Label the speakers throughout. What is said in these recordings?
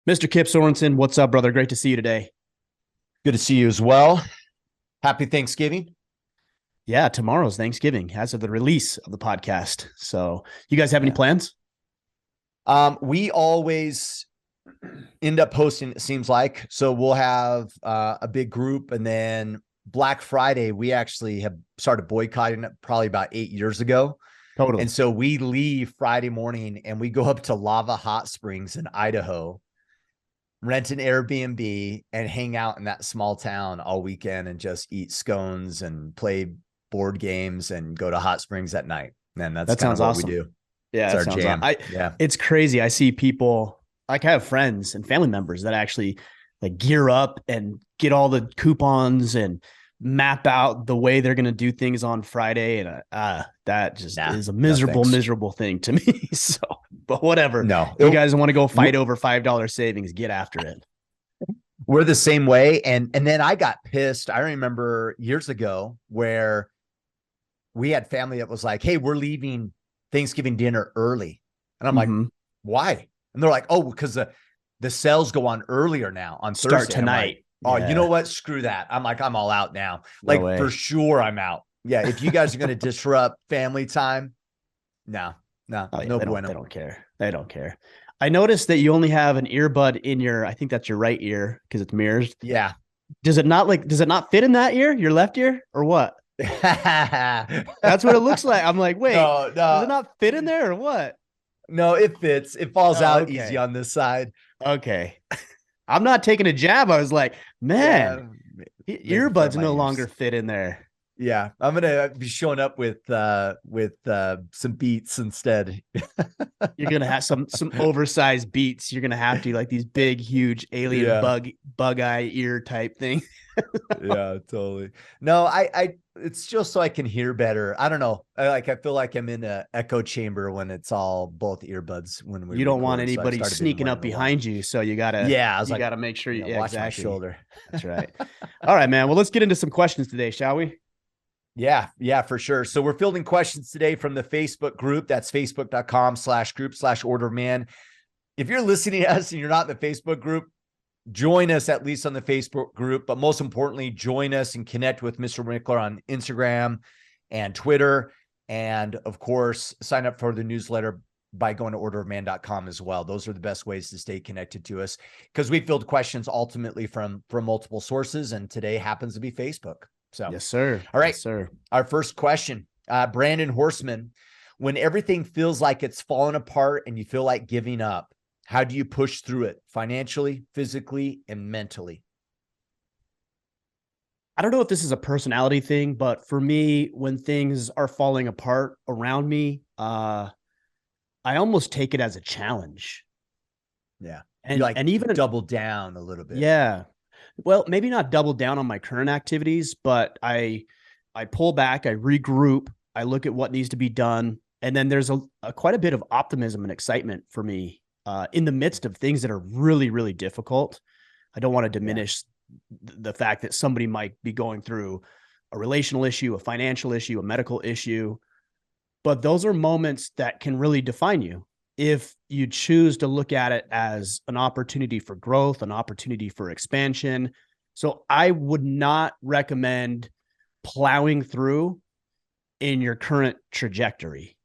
Speaker 1: Mr. Kipp Sorensen, what's up, brother? Great to see you today.
Speaker 2: Good to see you as well. Happy Thanksgiving.
Speaker 1: Yeah, tomorrow's Thanksgiving as of the release of the podcast. So, you guys have any
Speaker 2: Yeah.
Speaker 1: plans?
Speaker 2: We always end up hosting, it seems like. So we'll have a big group, and then Black Friday, we actually have started boycotting it probably about 8 years ago. And
Speaker 1: Totally.
Speaker 2: so we leave Friday morning and we go up to Lava Hot Springs in Idaho, rent an Airbnb, and hang out in that small town all weekend and just eat scones and play board games and go to hot springs at night. And that's
Speaker 1: That
Speaker 2: kind of
Speaker 1: sounds
Speaker 2: what we
Speaker 1: awesome.
Speaker 2: do.
Speaker 1: Yeah,
Speaker 2: It's
Speaker 1: that
Speaker 2: our
Speaker 1: sounds awesome.
Speaker 2: jam. Yeah.
Speaker 1: It's crazy. I see people like I have friends and family members that actually like gear up and get all the coupons and map out the way they're going to do things on Friday. And that just
Speaker 2: Nah,
Speaker 1: is a
Speaker 2: no
Speaker 1: miserable,
Speaker 2: thanks.
Speaker 1: miserable thing to me. So, but whatever.
Speaker 2: No,
Speaker 1: You guys want to go fight over $5 savings, get after it.
Speaker 2: we're the same way. And then I got pissed. I remember years ago where we had family that was like, "Hey, we're leaving Thanksgiving dinner early." And I'm like,
Speaker 1: Mm-hmm.
Speaker 2: "Why?" And they're like, "Oh, because the sales go on earlier now on
Speaker 1: Start
Speaker 2: Thursday." And I'm
Speaker 1: tonight.
Speaker 2: like, "Oh, you know
Speaker 1: Yeah.
Speaker 2: what? Screw that." I'm like, "I'm all out now."
Speaker 1: No
Speaker 2: Like, for
Speaker 1: way.
Speaker 2: sure I'm out. Yeah, if you guys are going to disrupt family time, no, no,
Speaker 1: Oh yeah,
Speaker 2: no
Speaker 1: they
Speaker 2: bueno.
Speaker 1: don't care. They don't care. I noticed that you only have an earbud in your, I think that's your right ear because it's mirrored.
Speaker 2: Yeah.
Speaker 1: Does it not fit in that ear, your left ear, or what? That's what it looks like. I'm like, wait,
Speaker 2: No,
Speaker 1: does it
Speaker 2: no,
Speaker 1: not fit in there or what?
Speaker 2: no, it fits. It falls
Speaker 1: Oh,
Speaker 2: out easy
Speaker 1: okay.
Speaker 2: on this side.
Speaker 1: Okay. I'm not taking a jab. I was like, man,
Speaker 2: Yeah, making fun of
Speaker 1: earbuds
Speaker 2: my
Speaker 1: no longer
Speaker 2: ears.
Speaker 1: fit in there.
Speaker 2: Yeah, I'm gonna be showing up with some beats instead.
Speaker 1: You're gonna have some oversized beats. You're gonna have to like these big, huge alien
Speaker 2: Yeah,
Speaker 1: bug eye ear type thing.
Speaker 2: yeah, totally. No, I it's just so I can hear better. I don't know. I feel like I'm in an echo chamber when it's all both earbuds when we
Speaker 1: You don't want
Speaker 2: record. So I've
Speaker 1: anybody
Speaker 2: started
Speaker 1: sneaking up
Speaker 2: wearing the one.
Speaker 1: behind you, so
Speaker 2: Yeah, I was
Speaker 1: you
Speaker 2: like,
Speaker 1: gotta make sure.
Speaker 2: yeah,
Speaker 1: Yeah,
Speaker 2: watch my
Speaker 1: exactly.
Speaker 2: shoulder.
Speaker 1: That's right. All right, man. Well, let's get into some questions today, shall we?
Speaker 2: Yeah, yeah, for sure. So we're fielding questions today from the Facebook group. That's facebook.com/group/order of man. If you're listening to us and you're not in the Facebook group, join us at least on the Facebook group. But most importantly, join us and connect with Mr. Winkler on Instagram and Twitter. And of course, sign up for the newsletter by going to orderofman.com as well. Those are the best ways to stay connected to us because we field questions ultimately from multiple sources. And today happens to be Facebook. So,
Speaker 1: Yes, sir.
Speaker 2: all right.
Speaker 1: Yes, sir.
Speaker 2: Our first question, Brandon Horseman, when everything feels like it's falling apart and you feel like giving up, how do you push through it financially, physically, and mentally?
Speaker 1: I don't know if this is a personality thing, but for me, when things are falling apart around me, I almost take it as a challenge.
Speaker 2: Yeah. You
Speaker 1: And
Speaker 2: like
Speaker 1: and even
Speaker 2: double down a little bit.
Speaker 1: yeah, well, maybe not double down on my current activities, but I pull back, I regroup, I look at what needs to be done, and then there's a quite a bit of optimism and excitement for me in the midst of things that are really really difficult. I don't want to
Speaker 2: Yeah.
Speaker 1: diminish the fact that somebody might be going through a relational issue, a financial issue, a medical issue, but those are moments that can really define you if you choose to look at it as an opportunity for growth, an opportunity for expansion. So I would not recommend plowing through in your current trajectory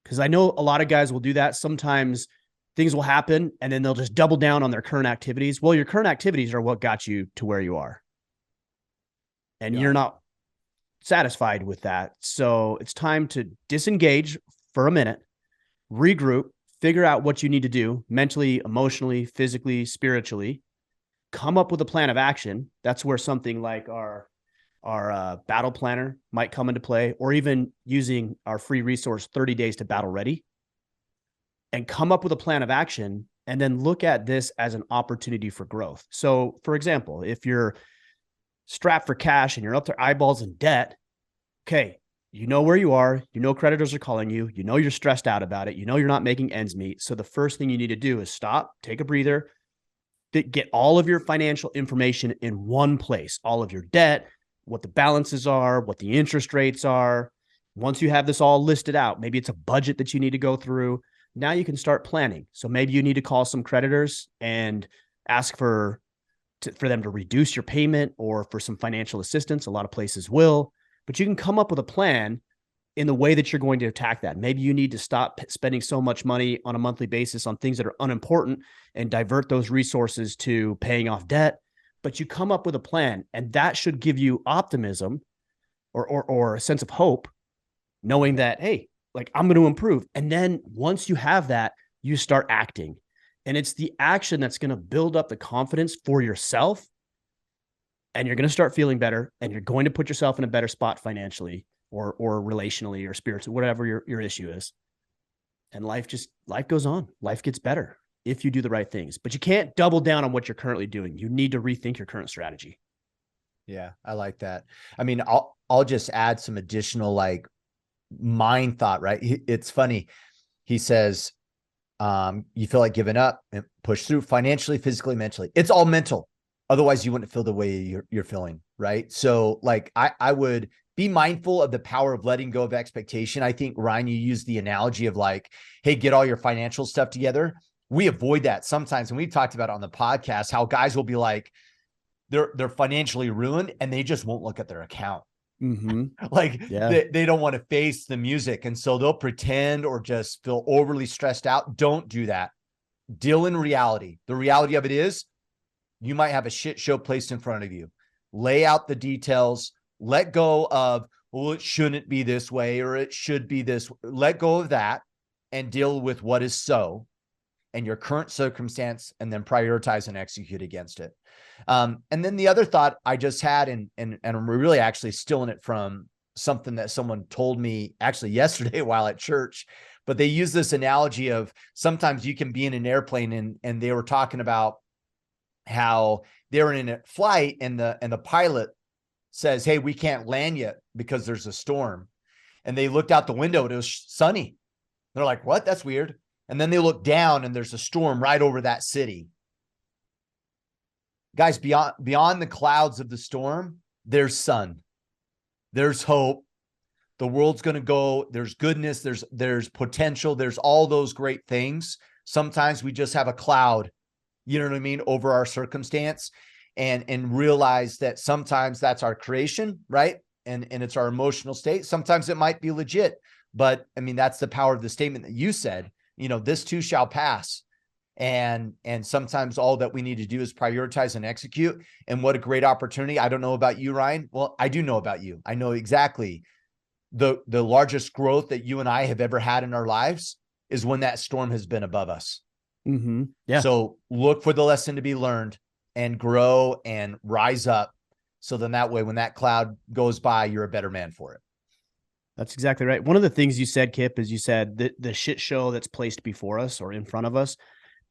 Speaker 1: because I know a lot of guys will do that. Sometimes things will happen and then they'll just double down on their current activities. Well, your current activities are what got you to where you are, and you're
Speaker 2: Got it.
Speaker 1: not satisfied with that. So it's time to disengage for a minute, regroup, figure out what you need to do mentally, emotionally, physically, spiritually, come up with a plan of action. That's where something like our battle planner might come into play, or even using our free resource 30 days to battle ready, and come up with a plan of action and then look at this as an opportunity for growth. So for example, if you're strapped for cash and you're up to eyeballs in debt, okay, you know where you are, you know creditors are calling you know you're stressed out about it, you know you're not making ends meet. So the first thing you need to do is stop, take a breather, get all of your financial information in one place, all of your debt, what the balances are, what the interest rates are. Once you have this all listed out, maybe it's a budget that you need to go through, Now you can start planning. So maybe you need to call some creditors and ask for them to reduce your payment or for some financial assistance. A lot of places will, but you can come up with a plan in the way that you're going to attack that. Maybe you need to stop spending so much money on a monthly basis on things that are unimportant and divert those resources to paying off debt. But you come up with a plan, and that should give you optimism or a sense of hope, knowing that, hey, like I'm going to improve. And then once you have that, you start acting. And it's the action that's going to build up the confidence for yourself. And you're going to start feeling better, and you're going to put yourself in a better spot financially or relationally or spiritually, whatever your issue is. And life goes on. Life gets better if you do the right things, but you can't double down on what you're currently doing. You need to rethink your current strategy.
Speaker 2: Yeah, I like that. I mean, I'll just add some additional like mind thought, right? It's funny. He says, you feel like giving up and push through financially, physically, mentally. It's all mental. Otherwise you wouldn't feel the way you're feeling. Right. So like, I would be mindful of the power of letting go of expectation. I think, Ryan, you used the analogy of like, hey, get all your financial stuff together. We avoid that sometimes. And we've talked about on the podcast, how guys will be like, they're financially ruined and they just won't look at their account.
Speaker 1: Mm-hmm.
Speaker 2: Like they don't want to face the music. And so they'll pretend or just feel overly stressed out. Don't do that. Deal in reality. The reality of it is you might have a shit show placed in front of you. Lay out the details, let go of, well, it shouldn't be this way, or it should be this. Let go of that and deal with what is so and your current circumstance, and then prioritize and execute against it. And then the other thought I just had, and I'm really actually stealing it from something that someone told me actually yesterday while at church, but they use this analogy of sometimes you can be in an airplane, and they were talking about how they're in a flight and the pilot says, hey, we can't land yet because there's a storm. And they looked out the window and it was sunny. They're like, what? That's weird. And then they look down and there's a storm right over that city. Guys, beyond the clouds of the storm, there's sun. There's hope. The world's going to go. There's goodness. There's potential. There's all those great things. Sometimes we just have a cloud, you know what I mean, over our circumstance, and realize that sometimes that's our creation, right? And it's our emotional state. Sometimes it might be legit, but I mean, that's the power of the statement that you said, you know, this too shall pass. And sometimes all that we need to do is prioritize and execute. And what a great opportunity. I don't know about you, Ryan. Well, I do know about you. I know exactly the largest growth that you and I have ever had in our lives is when that storm has been above us.
Speaker 1: Mm-hmm. Yeah.
Speaker 2: So look for the lesson to be learned and grow and rise up. So then that way, when that cloud goes by, you're a better man for it.
Speaker 1: That's exactly right. One of the things you said, Kipp, is you said the shit show that's placed before us or in front of us.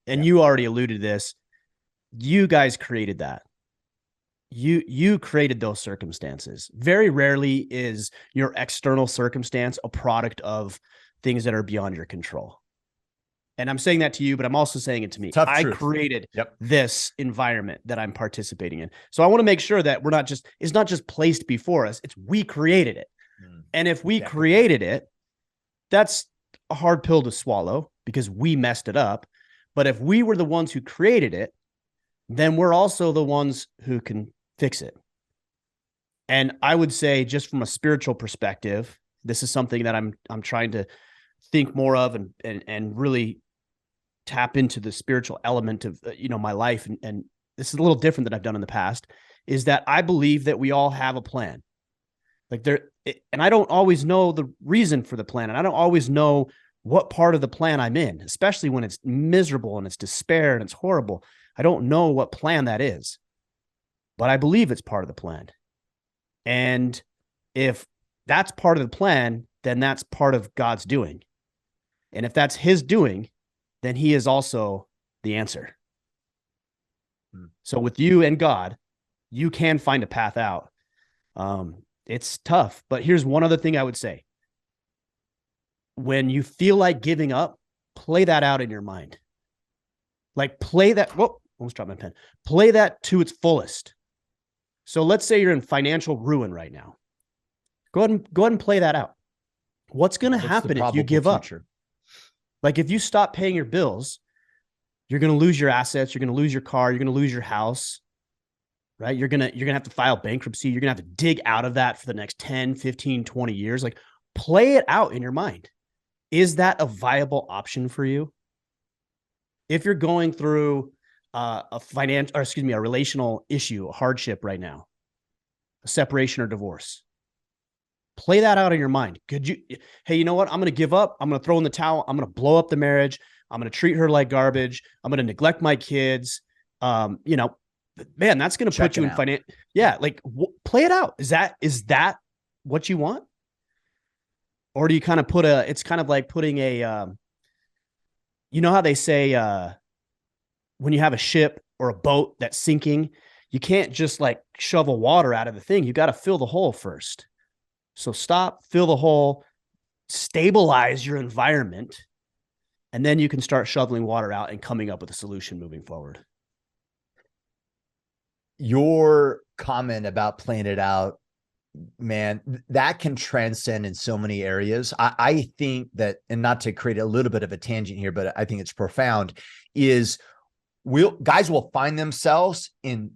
Speaker 1: And you already alluded to this. You guys created that. You created those circumstances. Very rarely is your external circumstance a product of things that are beyond your control. And I'm saying that to you, but I'm also saying it to me. I created this environment that I'm participating in. So I want to make sure that it's not just placed before us. It's we created it. And if we created it, that's a hard pill to swallow because we messed it up. But if we were the ones who created it, then we're also the ones who can fix it. And I would say, just from a spiritual perspective, this is something that I'm trying to think more of and really tap into the spiritual element of, my life. And this is a little different than I've done in the past, is that I believe that we all have a plan. And I don't always know the reason for the plan. And I don't always know what part of the plan I'm in, especially when it's miserable and it's despair and it's horrible. I don't know what plan that is, but I believe it's part of the plan. And if that's part of the plan, then that's part of God's doing. And if that's his doing, then he is also the answer. So with you and God, you can find a path out. It's tough, but here's one other thing I would say. When you feel like giving up, play that out in your mind. Like play that. Whoa, almost dropped my pen. Play that to its fullest. So let's say you're in financial ruin right now. Go ahead and play that out. What's going to happen if you give up? Like if you stop paying your bills, you're going to lose your assets. You're going to lose your car. You're going to lose your house, right? You're going to have to file bankruptcy. You're going to have to dig out of that for the next 10, 15, 20 years. Like play it out in your mind. Is that a viable option for you? If you're going through a relational issue, a hardship right now, a separation or divorce, play that out in your mind. Could you, hey, you know what? I'm going to give up. I'm going to throw in the towel. I'm going to blow up the marriage. I'm going to treat her like garbage. I'm going to neglect my kids. You know, man, that's going to put you in financial. Yeah. Like play it out. Is that what you want? Or do you kind of it's kind of like putting you know how they say, when you have a ship or a boat that's sinking, you can't just like shovel water out of the thing. You got to fill the hole first. So stop, fill the hole, stabilize your environment, and then you can start shoveling water out and coming up with a solution moving forward.
Speaker 2: Your comment about playing it out, man, that can transcend in so many areas. I think that, and not to create a little bit of a tangent here, but I think it's profound, is guys will find themselves in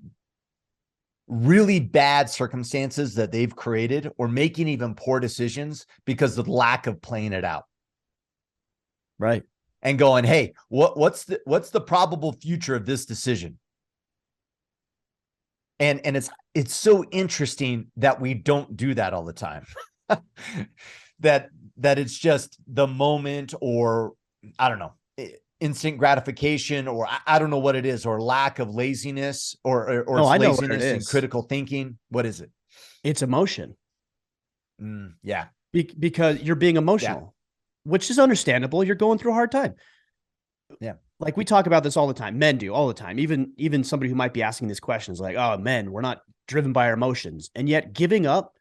Speaker 2: really bad circumstances that they've created or making even poor decisions because of the lack of playing it out.
Speaker 1: Right.
Speaker 2: And going, hey, what's the probable future of this decision? And it's so interesting that we don't do that all the time. that it's just the moment, or I don't know, instant gratification, or I don't know what it is, or lack of laziness, or laziness and critical thinking. What is it?
Speaker 1: It's emotion.
Speaker 2: Yeah.
Speaker 1: Because you're being emotional, which is understandable. You're going through a hard time.
Speaker 2: Yeah.
Speaker 1: Like we talk about this all the time. Men do all the time. Even somebody who might be asking this question is like, oh, men, we're not driven by our emotions. And yet giving up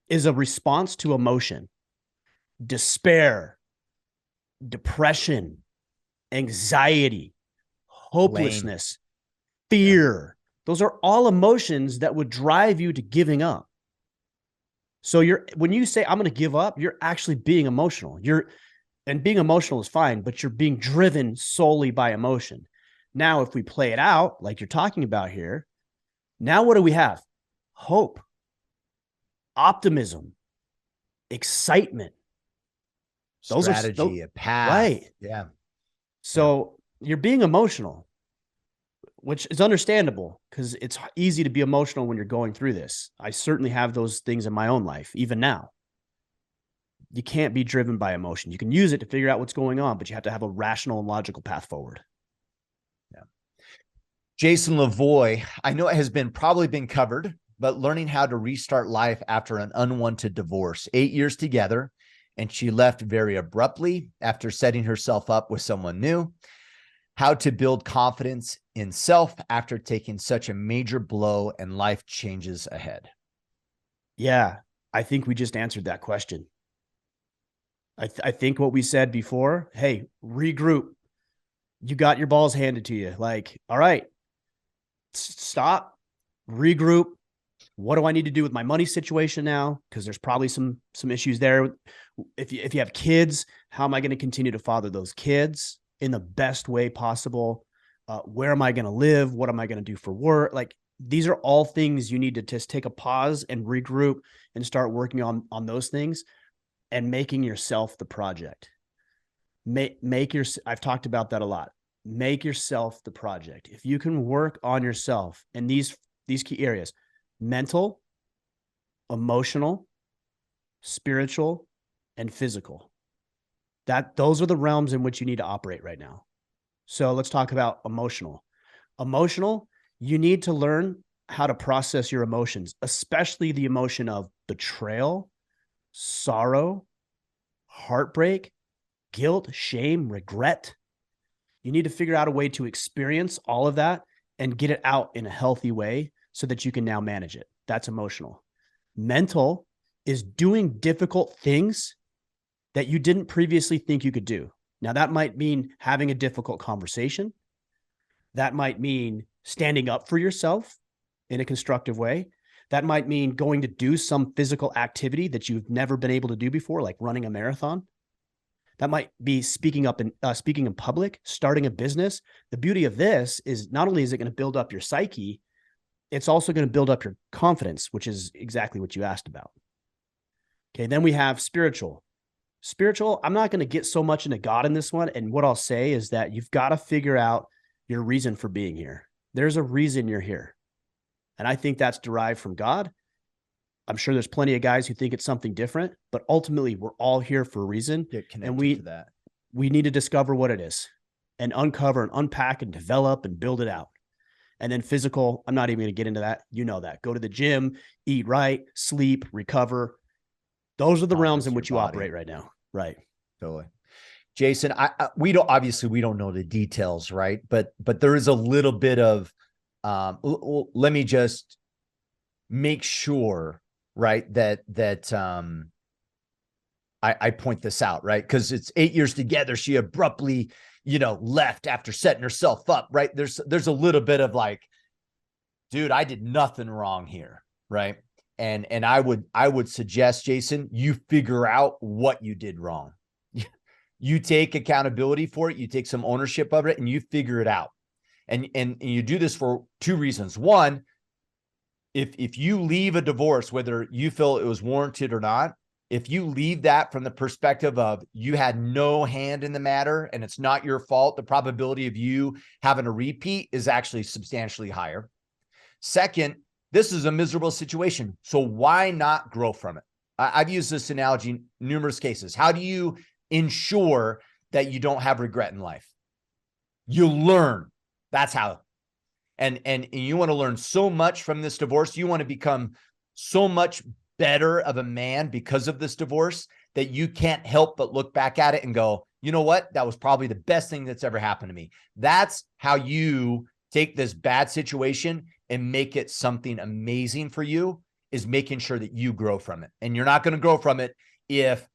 Speaker 1: is a response to emotion, despair, depression, anxiety, hopelessness, fear. Those are all emotions that would drive you to giving up. So when you say I'm going to give up, you're actually being emotional. And being emotional is fine, but you're being driven solely by emotion. Now, if we play it out like you're talking about here, now what do we have? Hope, optimism, excitement.
Speaker 2: Strategy, a path.
Speaker 1: Right.
Speaker 2: Yeah.
Speaker 1: So you're being emotional, which is understandable because it's easy to be emotional when you're going through this. I certainly have those things in my own life, even now. You can't be driven by emotion. You can use it to figure out what's going on, but you have to have a rational and logical path forward.
Speaker 2: Yeah. Jason Lavoie, I know it has probably been covered, but learning how to restart life after an unwanted divorce, 8 years together, and she left very abruptly after setting herself up with someone new. How to build confidence in self after taking such a major blow and life changes ahead.
Speaker 1: Yeah, I think we just answered that question. I think what we said before, hey, regroup. You got your balls handed to you. Like, all right, stop, regroup. What do I need to do with my money situation now? Because there's probably some issues there. If you have kids, how am I going to continue to father those kids in the best way possible? Where am I going to live? What am I going to do for work? Like, these are all things you need to just take a pause and regroup and start working on those things and making yourself the project. I've talked about that a lot. Make yourself the project. If you can work on yourself in these key areas, mental, emotional, spiritual, and physical, those are the realms in which you need to operate right now. So let's talk about emotional. Emotional, you need to learn how to process your emotions, especially the emotion of betrayal, sorrow, heartbreak, guilt, shame, regret. You need to figure out a way to experience all of that and get it out in a healthy way so that you can now manage it. That's emotional. Mental is doing difficult things that you didn't previously think you could do. Now, that might mean having a difficult conversation. That might mean standing up for yourself in a constructive way. That might mean going to do some physical activity that you've never been able to do before, like running a marathon. That might be speaking in public, starting a business. The beauty of this is not only is it going to build up your psyche, it's also going to build up your confidence, which is exactly what you asked about. Okay. Then we have spiritual. Spiritual, I'm not going to get so much into God in this one. And what I'll say is that you've got to figure out your reason for being here. There's a reason you're here. And I think that's derived from God. I'm sure there's plenty of guys who think it's something different, but ultimately we're all here for a reason. And we need to discover what it is and uncover and unpack and develop and build it out. And then physical, I'm not even going to get into that. You know that. Go to the gym, eat right, sleep, recover. Those are the realms in which you operate right now. Right.
Speaker 2: Totally. Jason, we don't know the details, right? But there is a little bit of, let me just make sure, right, that I point this out, right? Because it's 8 years together. She abruptly, left after setting herself up, right? There's a little bit of like, dude, I did nothing wrong here, right? And I would suggest, Jason, you figure out what you did wrong. You take accountability for it. You take some ownership of it and you figure it out. And you do this for two reasons. One, if you leave a divorce, whether you feel it was warranted or not, if you leave that from the perspective of you had no hand in the matter and it's not your fault, the probability of you having a repeat is actually substantially higher. Second, this is a miserable situation. So why not grow from it? I've used this analogy in numerous cases. How do you ensure that you don't have regret in life? You learn. That's how. And you want to learn so much from this divorce. You want to become so much better of a man because of this divorce that you can't help but look back at it and go, you know what? That was probably the best thing that's ever happened to me. That's how you take this bad situation and make it something amazing for you, is making sure that you grow from it. And you're not going to grow from it if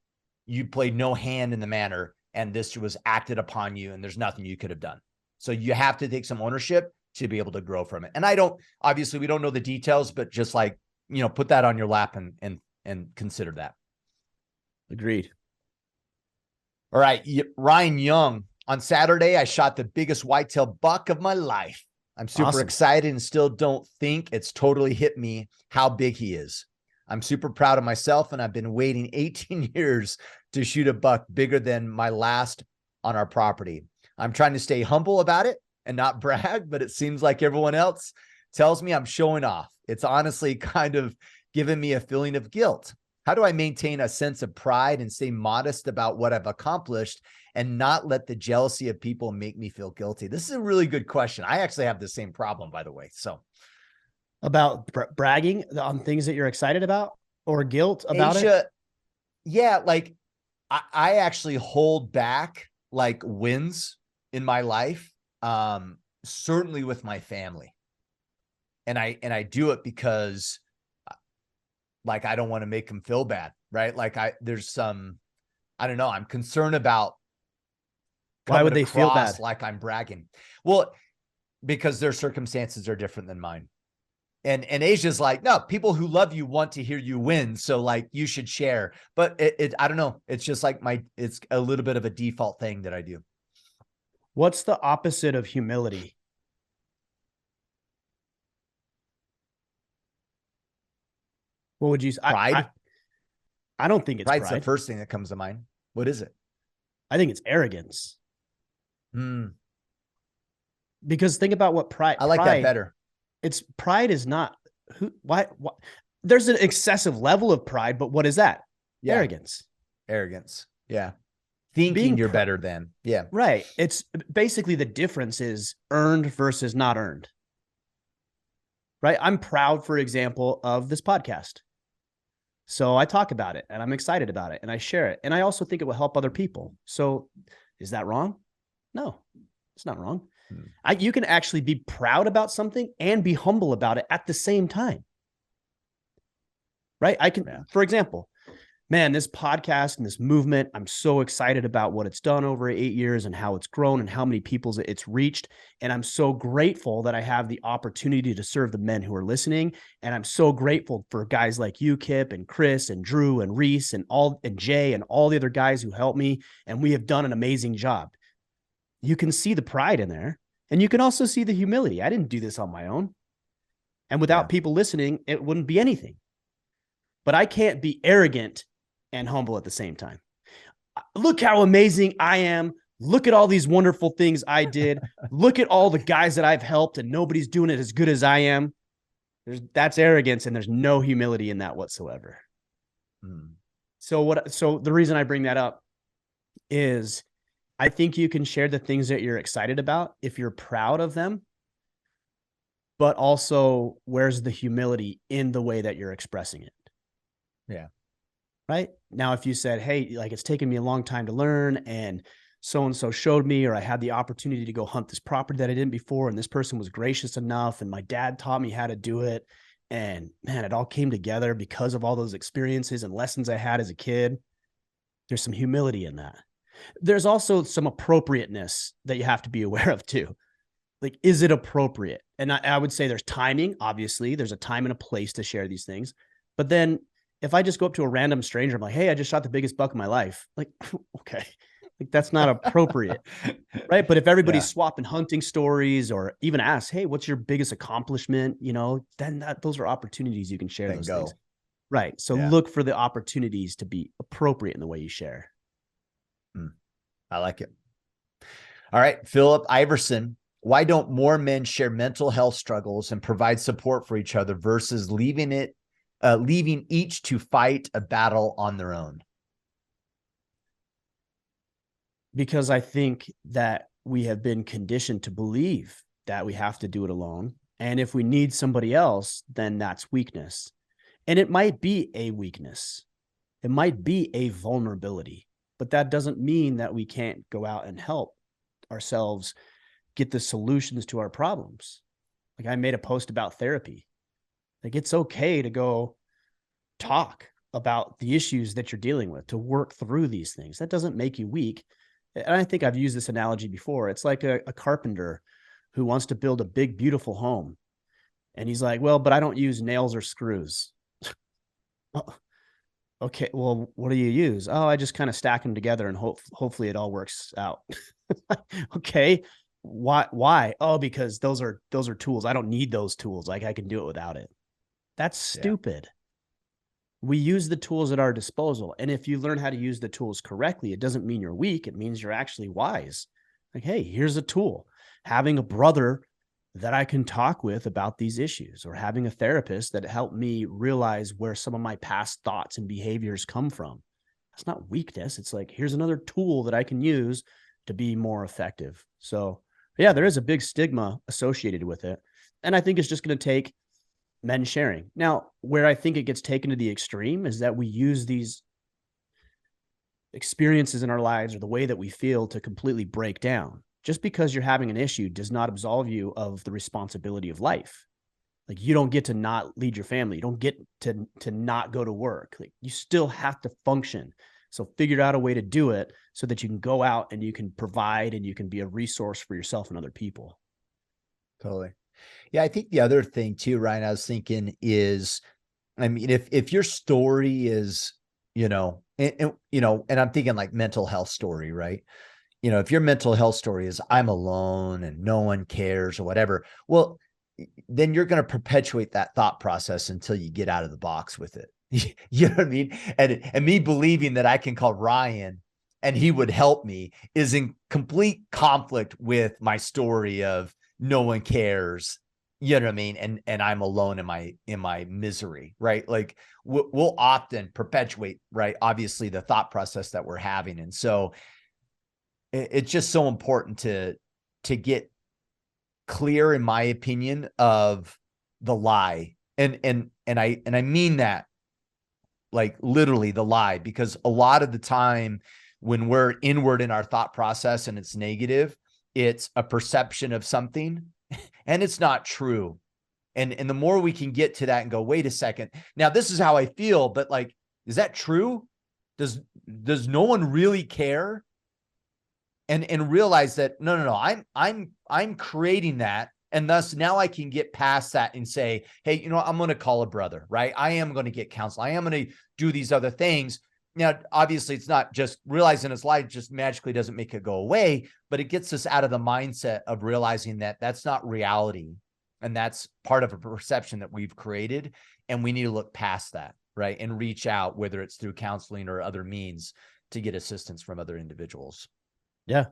Speaker 2: you played no hand in the matter and this was acted upon you and there's nothing you could have done. So you have to take some ownership to be able to grow from it. And obviously we don't know the details, but just like, put that on your lap and consider that.
Speaker 1: Agreed.
Speaker 2: All right. Ryan Young, on Saturday, I shot the biggest whitetail buck of my life. I'm super excited and still don't think it's totally hit me how big he is. I'm super proud of myself, and I've been waiting 18 years to shoot a buck bigger than my last on our property. I'm trying to stay humble about it and not brag, but it seems like everyone else tells me I'm showing off. It's honestly kind of given me a feeling of guilt. How do I maintain a sense of pride and stay modest about what I've accomplished and not let the jealousy of people make me feel guilty? This is a really good question. I actually have the same problem, by the way. So
Speaker 1: about bragging on things that you're excited about or guilt about it?
Speaker 2: Yeah. Like I actually hold back like wins in my life. Certainly with my family. And I do it because like, I don't want to make them feel bad, right? Like there's some, I don't know. I'm concerned about
Speaker 1: why would they feel bad?
Speaker 2: Like I'm bragging. Well, because their circumstances are different than mine. And Asia's like, no, people who love you want to hear you win. So like you should share, but I don't know. It's just like it's a little bit of a default thing that I do.
Speaker 1: What's the opposite of humility? What would you say?
Speaker 2: Pride?
Speaker 1: I don't think it's pride.
Speaker 2: Pride's the first thing that comes to mind. What is it?
Speaker 1: I think it's arrogance. Because think about what pride.
Speaker 2: I like that better.
Speaker 1: Pride is not why there's an excessive level of pride, but what is that?
Speaker 2: Yeah.
Speaker 1: Arrogance.
Speaker 2: Yeah. Thinking you're better than. Yeah.
Speaker 1: Right. It's basically the difference is earned versus not earned. Right. I'm proud, for example, of this podcast. So I talk about it and I'm excited about it and I share it. And I also think it will help other people. So is that wrong? No, it's not wrong. You can actually be proud about something and be humble about it at the same time. Right. For example, Man, this podcast and this movement, I'm so excited about what it's done over 8 years and how it's grown and how many people it's reached. And I'm so grateful that I have the opportunity to serve the men who are listening. And I'm so grateful for guys like you, Kipp, and Chris, and Drew, and Reese, and Jay, and all the other guys who helped me. And we have done an amazing job. You can see the pride in there, and you can also see the humility. I didn't do this on my own. And without people listening, it wouldn't be anything. But I can't be arrogant and humble at the same time. Look how amazing I am. Look at all these wonderful things I did. Look at all the guys that I've helped, and nobody's doing it as good as I am. That's arrogance, and there's no humility in that whatsoever. So the reason I bring that up is I think you can share the things that you're excited about if you're proud of them, but also where's the humility in the way that you're expressing it?
Speaker 2: Yeah.
Speaker 1: Right now, if you said, hey, like it's taken me a long time to learn and so-and-so showed me, or I had the opportunity to go hunt this property that I didn't before, and this person was gracious enough, and my dad taught me how to do it. And man, it all came together because of all those experiences and lessons I had as a kid. There's some humility in that. There's also some appropriateness that you have to be aware of too. Like, is it appropriate? And I would say there's timing. Obviously, there's a time and a place to share these things. But then if I just go up to a random stranger, I'm like, hey, I just shot the biggest buck of my life. Like, okay, like that's not appropriate. Right. But if everybody's swapping hunting stories or even ask, hey, what's your biggest accomplishment? Then those are opportunities you can share those things. Right. So look for the opportunities to be appropriate in the way you share.
Speaker 2: I like it. All right. Philip Iverson. Why don't more men share mental health struggles and provide support for each other versus leaving each to fight a battle on their own?
Speaker 1: Because I think that we have been conditioned to believe that we have to do it alone. And if we need somebody else, then that's weakness. And it might be a weakness. It might be a vulnerability, but that doesn't mean that we can't go out and help ourselves get the solutions to our problems. Like I made a post about therapy. Like it's okay to go talk about the issues that you're dealing with, to work through these things. That doesn't make you weak. And I think I've used this analogy before. It's like a carpenter who wants to build a big, beautiful home. And he's like, well, but I don't use nails or screws. Oh, okay, well, what do you use? Oh, I just kind of stack them together and hopefully it all works out. Okay. Why? Oh, because those are tools. I don't need those tools. Like I can do it without it. That's stupid. We use the tools at our disposal. And if you learn how to use the tools correctly, it doesn't mean you're weak. It means you're actually wise. Like, hey, here's a tool. Having a brother that I can talk with about these issues, or having a therapist that helped me realize where some of my past thoughts and behaviors come from. That's not weakness. It's like, here's another tool that I can use to be more effective. So yeah, there is a big stigma associated with it. And I think it's just going to take men sharing. Now, where I think it gets taken to the extreme is that we use these experiences in our lives or the way that we feel to completely break down. Just because you're having an issue does not absolve you of the responsibility of life. Like you don't get to not lead your family. You don't get to not go to work. Like you still have to function. So figure out a way to do it so that you can go out and you can provide and you can be a resource for yourself and other people.
Speaker 2: Totally. Yeah. I think the other thing too, Ryan, I was thinking is, I mean, if your story is, and I'm thinking like mental health story, right? If your mental health story is I'm alone and no one cares or whatever, well, then you're going to perpetuate that thought process until you get out of the box with it. You know what I mean? And me believing that I can call Ryan and he would help me is in complete conflict with my story of no one cares. You know what I mean? And I'm alone in my misery, right? Like we'll often perpetuate, right? Obviously the thought process that we're having. And so it's just so important to get clear, in my opinion, of the lie. And I mean that like literally the lie, because a lot of the time when we're inward in our thought process and it's negative, it's a perception of something and it's not true. And the more we can get to that and go, wait a second, now this is how I feel, but like, is that true? Does no one really care? And realize that no, I'm creating that. And thus now I can get past that and say, hey, I'm going to call a brother, right? I am going to get counsel. I am going to do these other things. Now, obviously, it's not just realizing it's life just magically doesn't make it go away, but it gets us out of the mindset of realizing that that's not reality. And that's part of a perception that we've created. And we need to look past that, right? And reach out, whether it's through counseling or other means, to get assistance from other individuals.
Speaker 1: Yeah.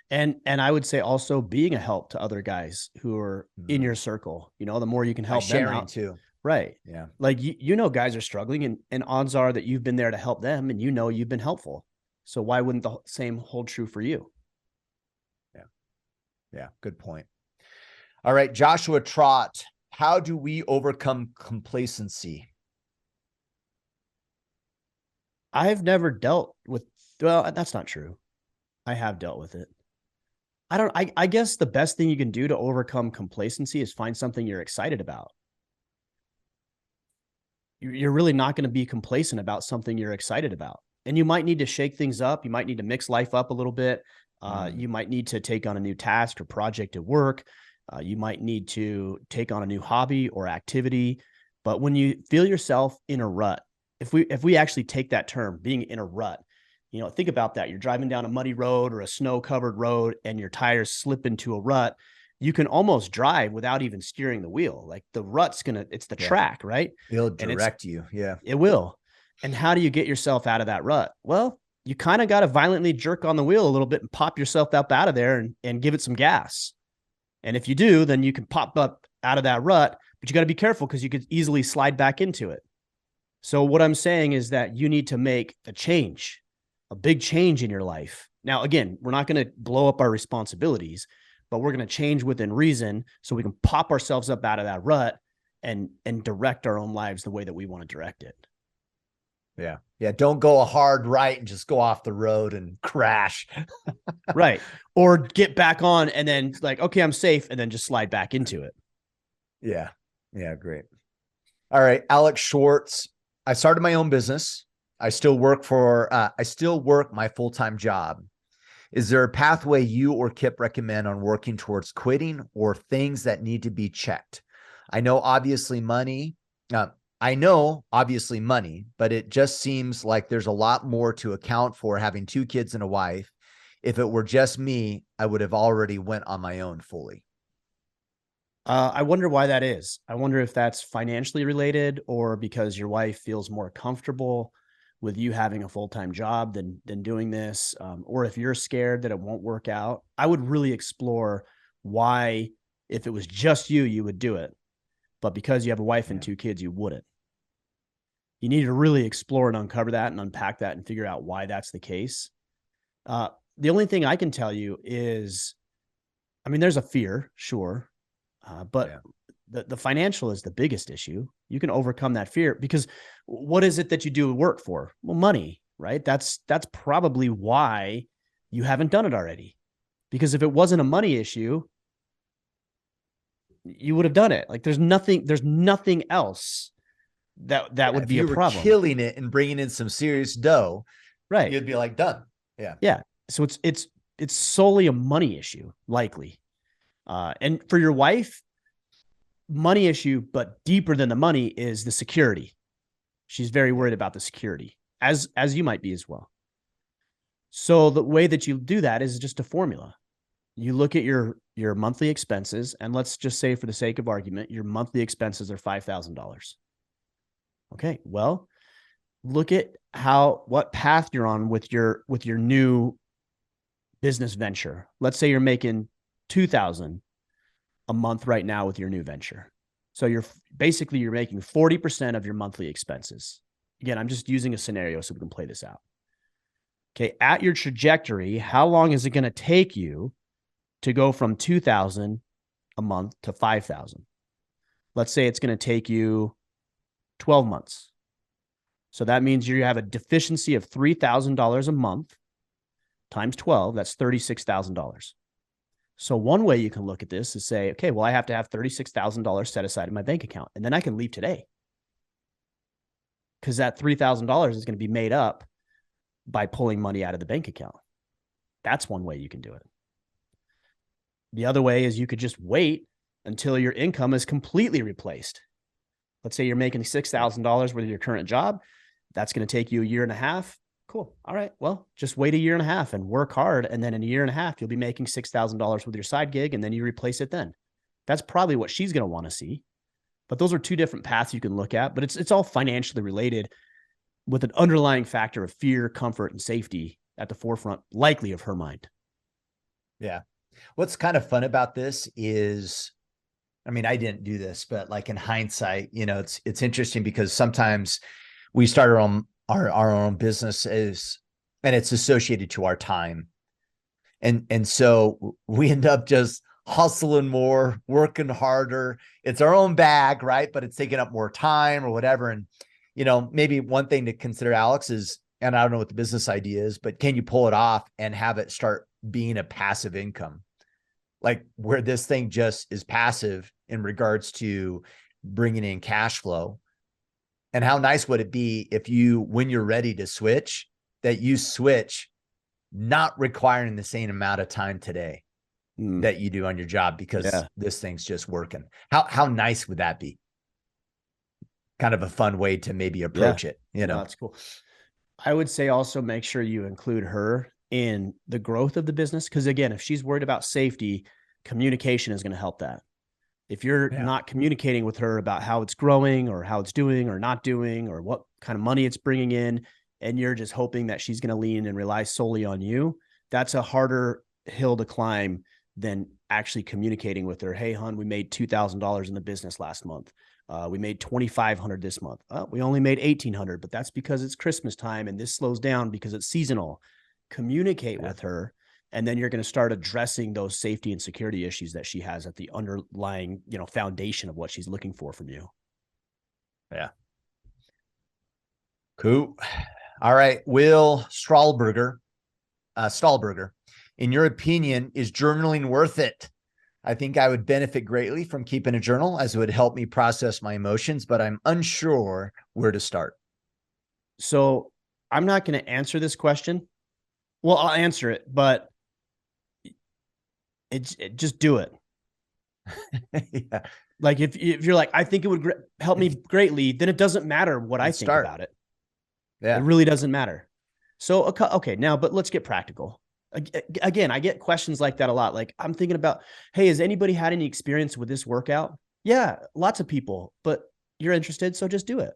Speaker 1: And I would say also being a help to other guys who are in your circle, the more you can help them out
Speaker 2: too.
Speaker 1: Right.
Speaker 2: Yeah.
Speaker 1: Like, guys are struggling and odds are that you've been there to help them and you've been helpful. So why wouldn't the same hold true for you?
Speaker 2: Yeah. Yeah. Good point. All right. Joshua Trott, how do we overcome complacency?
Speaker 1: I've never dealt with, well, that's not true. I have dealt with it. I guess the best thing you can do to overcome complacency is find something you're excited about. You're really not going to be complacent about something you're excited about. And you might need to shake things up. You might need to mix life up a little bit. You might need to take on a new task or project at work. You might need to take on a new hobby or activity. But when you feel yourself in a rut, if we actually take that term, being in a rut, think about that. You're driving down a muddy road or a snow-covered road and your tires slip into a rut. You can almost drive without even steering the wheel. Like the rut's it's the track, right?
Speaker 2: It'll direct you. Yeah,
Speaker 1: it will. And how do you get yourself out of that rut? Well, you kind of got to violently jerk on the wheel a little bit and pop yourself up out of there and give it some gas. And if you do, then you can pop up out of that rut, but you got to be careful because you could easily slide back into it. So what I'm saying is that you need to make a change, a big change in your life. Now, again, we're not going to blow up our responsibilities, but we're going to change within reason so we can pop ourselves up out of that rut and direct our own lives the way that we want to direct it.
Speaker 2: Yeah. Yeah. Don't go a hard right and just go off the road and crash.
Speaker 1: Right. Or get back on and then like, okay, I'm safe. And then just slide back into it.
Speaker 2: Yeah. Yeah. Great. All right. Alex Schwartz. I started my own business. I still work my full-time job. Is there a pathway you or Kipp recommend on working towards quitting or things that need to be checked? I know obviously money, but it just seems like there's a lot more to account for having 2 kids and a wife. If it were just me, I would have already went on my own fully.
Speaker 1: I wonder why that is. I wonder if that's financially related or because your wife feels more comfortable with you having a full-time job than doing this, or if you're scared that it won't work out. I would really explore why, if it was just you would do it. But because you have a wife and 2 kids, you wouldn't. You need to really explore and uncover that and unpack that and figure out why that's the case. The only thing I can tell you is, there's a fear, sure. But the financial is the biggest issue. You can overcome that fear because what is it that you do work for? Well, money, right? That's probably why you haven't done it already. Because if it wasn't a money issue, you would have done it. Like there's nothing else that would be a problem.
Speaker 2: If you were killing it and bringing in some serious dough,
Speaker 1: right?
Speaker 2: You'd be like done. Yeah.
Speaker 1: Yeah. So it's solely a money issue, likely. And for your wife, money issue, but deeper than the money is the security. She's very worried about the security, as you might be as well. So the way that you do that is just a formula. You look at your monthly expenses, and let's just say for the sake of argument, your monthly expenses are $5,000. Okay, well, look at what path you're on with your new business venture. Let's say you're making $2,000 a month right now with your new venture. So you're making 40% of your monthly expenses. Again, I'm just using a scenario so we can play this out. Okay. At your trajectory, how long is it going to take you to go from 2,000 a month to 5,000? Let's say it's going to take you 12 months. So that means you have a deficiency of $3,000 a month times 12. That's $36,000. So one way you can look at this is say, okay, well, I have to have $36,000 set aside in my bank account, and then I can leave today because that $3,000 is going to be made up by pulling money out of the bank account. That's one way you can do it. The other way is you could just wait until your income is completely replaced. Let's say you're making $6,000 with your current job. That's going to take you a year and a half. Cool. All right. Well, just wait a year and a half and work hard. And then in a year and a half, you'll be making $6,000 with your side gig, and then you replace it then. That's probably what she's going to want to see. But those are two different paths you can look at, but it's all financially related with an underlying factor of fear, comfort, and safety at the forefront, likely of her mind.
Speaker 2: Yeah. What's kind of fun about this is, I mean, I didn't do this, but like in hindsight, you know, it's interesting because sometimes we start our own businesses and it's associated to our time. And so we end up just hustling more, working harder. It's our own bag, right? But it's taking up more time or whatever. And, you know, maybe one thing to consider, Alex, is, and I don't know what the business idea is, but can you pull it off and have it start being a passive income? Like where this thing just is passive in regards to bringing in cash flow. And how nice would it be if you, when you're ready to switch, that you switch, not requiring the same amount of time today that you do on your job because this thing's just working. How nice would that be? Kind of a fun way to maybe approach it, you know?
Speaker 1: That's cool. I would say also make sure you include her in the growth of the business. Because again, if she's worried about safety, communication is going to help that. If you're not communicating with her about how it's growing or how it's doing or not doing or what kind of money it's bringing in, and you're just hoping that she's going to lean and rely solely on you, that's a harder hill to climb than actually communicating with her. Hey, hon, we made $2,000 in the business last month. We made $2,500 this month. We only made $1,800, but that's because it's Christmas time and this slows down because it's seasonal. Communicate with her, and then you're going to start addressing those safety and security issues that she has at the underlying, you know, foundation of what she's looking for from you.
Speaker 2: Yeah. Cool. All right. Will Stahlberger, in your opinion, is journaling worth it? I think I would benefit greatly from keeping a journal, as it would help me process my emotions, but I'm unsure where to start.
Speaker 1: So I'm not going to answer this question. Well, I'll answer it, but just do it.
Speaker 2: Yeah.
Speaker 1: Like if you're like, I think it would help me greatly, then it doesn't matter what I think about it. Yeah. It really doesn't matter. So, okay, now, but let's get practical. Again, I get questions like that a lot. Like I'm thinking about, hey, has anybody had any experience with this workout? Yeah, lots of people, but you're interested, so just do it.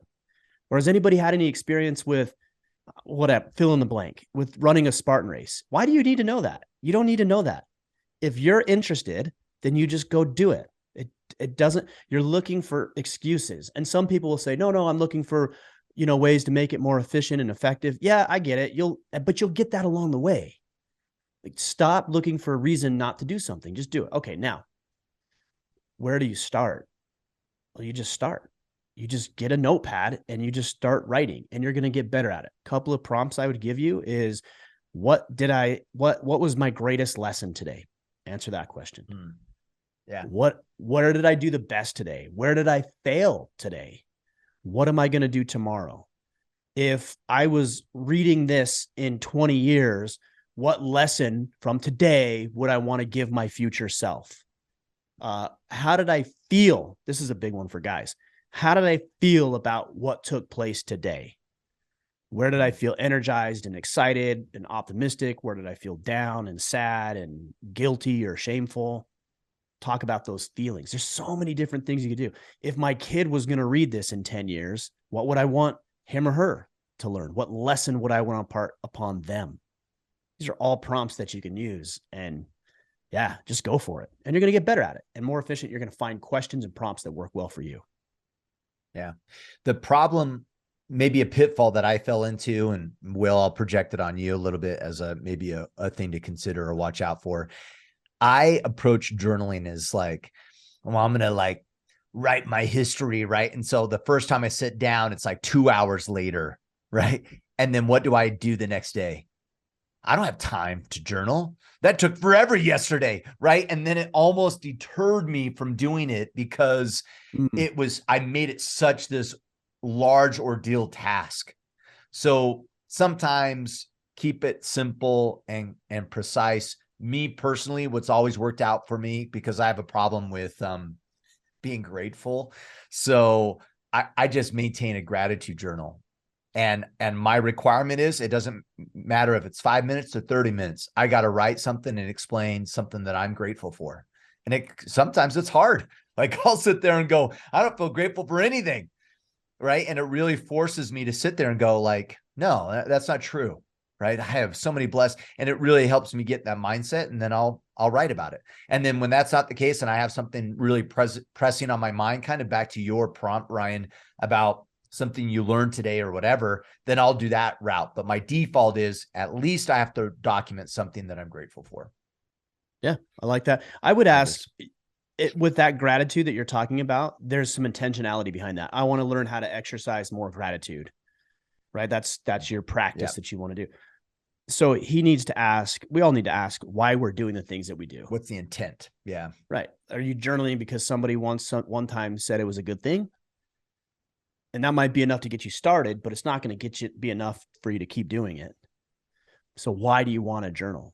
Speaker 1: Or has anybody had any experience with whatever, fill in the blank, with running a Spartan race? Why do you need to know that? You don't need to know that. If you're interested, then you just go do it. It doesn't, you're looking for excuses. And some people will say, no, I'm looking for, you know, ways to make it more efficient and effective. Yeah, I get it. But you'll get that along the way. Like, stop looking for a reason not to do something. Just do it. Okay, now, where do you start? Well, you just start. You just get a notepad and you just start writing, and you're going to get better at it. A couple of prompts I would give you is, what was my greatest lesson today? Answer that question.
Speaker 2: Yeah.
Speaker 1: Where did I do the best today? Where did I fail today? What am I going to do tomorrow? If I was reading this in 20 years, what lesson from today would I want to give my future self? How did I feel? This is a big one for guys. How did I feel about what took place today? Where did I feel energized and excited and optimistic? Where did I feel down and sad and guilty or shameful? Talk about those feelings. There's so many different things you could do. If my kid was going to read this in 10 years, what would I want him or her to learn? What lesson would I want to impart upon them? These are all prompts that you can use, and yeah, just go for it. And you're going to get better at it and more efficient. You're going to find questions and prompts that work well for you.
Speaker 2: Yeah. The problem, maybe a pitfall that I fell into, and Will, I'll project it on you a little bit as maybe a thing to consider or watch out for. I approach journaling as like, well, I'm going to like write my history. Right. And so the first time I sit down, it's like 2 hours later. Right. And then what do I do the next day? I don't have time to journal. That took forever yesterday. Right. And then it almost deterred me from doing it because I made it such this large ordeal task. So sometimes keep it simple and precise. Me personally, what's always worked out for me, because I have a problem with being grateful. So I just maintain a gratitude journal. And my requirement is, it doesn't matter if it's 5 minutes or 30 minutes. I got to write something and explain something that I'm grateful for. And sometimes it's hard. Like, I'll sit there and go, I don't feel grateful for anything. Right. And it really forces me to sit there and go like, no, that's not true. Right. I have so many blessed, and it really helps me get that mindset. And then I'll write about it. And then when that's not the case, and I have something really pressing on my mind, kind of back to your prompt, Ryan, about something you learned today or whatever, then I'll do that route. But my default is, at least I have to document something that I'm grateful for.
Speaker 1: Yeah, I like that. I would ask, with that gratitude that you're talking about, there's some intentionality behind that. I want to learn how to exercise more gratitude, right? That's your practice that you want to do. So he needs to ask, we all need to ask why we're doing the things that we do.
Speaker 2: What's the intent? Yeah.
Speaker 1: Right. Are you journaling because somebody one time said it was a good thing? And that might be enough to get you started, but it's not going to be enough for you to keep doing it. So why do you want to journal?